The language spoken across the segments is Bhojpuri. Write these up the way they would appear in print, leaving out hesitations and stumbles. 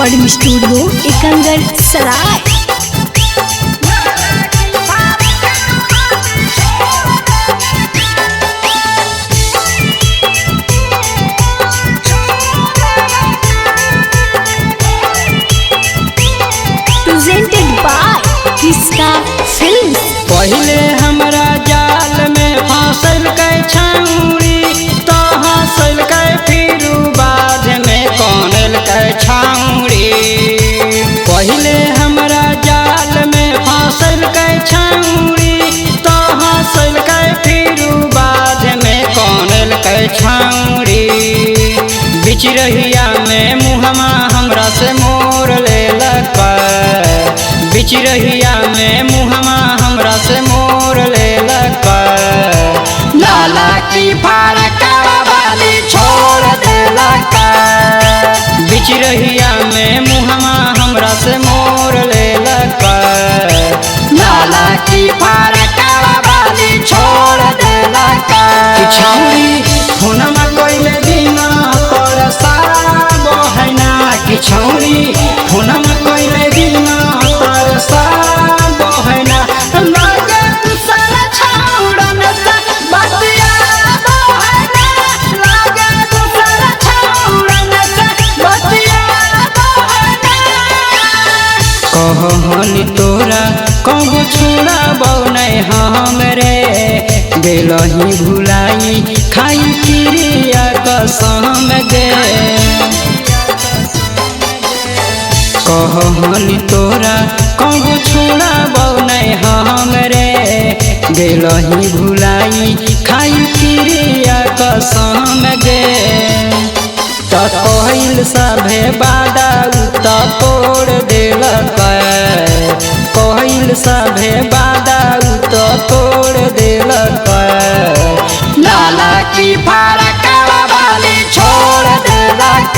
रिकॉर्डिंग स्टूडियो एकंगर सराय। प्रेजेंटेड बाय किसका फिल्म्स। पहले हमरा जाल में फंसल के छाउरी तो हंसल के फिर बाद में कौनल के छाउरी। पहले हमरा जाल में फंसल के छाउरी तो हंसल के फिर बाद में कौनल के छाउरी। बिच रहिया में मुहमा हमरा से मोर ले लका। बिच रहिया में मुहमा हमरा से मोर ले लका। लाला की फारका वाली छोड़ दे लका। बिच रहिया में मुहमा हमरा से मोर ले लका। लाला की फारका वाली छोड़ दे लका। छौरी फोनमा कोइले बिना परसा बहना। कि छौरी फोनमा कोइले बिना परसा बहना। लागे दूसरा छौड़न से बतिया बहना। लागे दूसरा छौड़न से बतिया बहना। कहनी तोरा कहू छोड़ा बौनै हमरे। गेलही भुलाई खाई क्रिया कसम गे। कहनी तोरा कहू छोड़ा बौनै हमरे। गेलही भुलाई खाई क्रिया कसम गे। तहिल सभे बादा उत तोड़ देलक। कहिल सभे बादा उत तोड़ देलक। लाला की फारका वाली छोड़ देलक।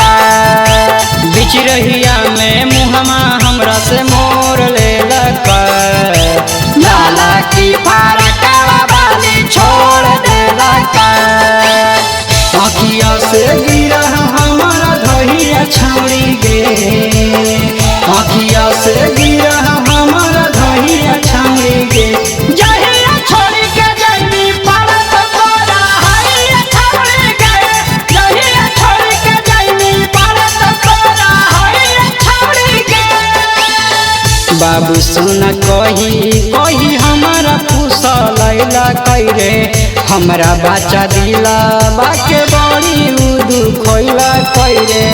बिच रहिया में मुहमा हमरा से मोर लेलक। लाला की फारका वाली छोड़ देलक। आँखिया से गिरा हमारा धहिया छौरी गे। आँखिया से गिरा हमारा धहिया छौरी गे। जहिया छोड़ी के जइनी परत तोरा हइया छौरी गे। जहिया छोड़ी के जइनी परत तोरा हइया छौरी गे। बाबू सुन कही हमारा फुसलैला कैरे। हमरा बच्चा दिला बाके बड़ी उदू खोइला कैरे।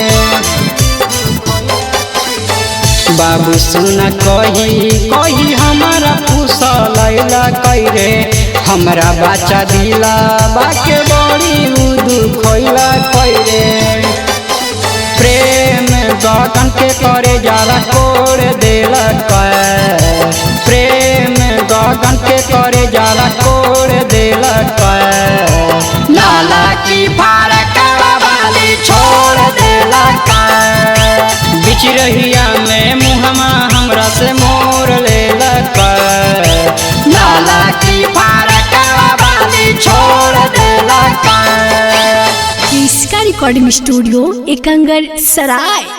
बाबू सुन कही हमारा फुसलैला कैरे। हमरा बच्चा दिला बाके बड़ी उदू खोइला कैरे। प्रेम गगन के करे जाला कोड़ देलक। प्रेम गगन के करे जाला कोड़ देलक। लाला की फारका वाली छोड़ देलक। बिच रहिया में मुहमा हमरा से मोर लेलक। लाला की फारका वाली छोड़ देलक। किसका रिकॉर्डिंग स्टूडियो एकंगर सराय।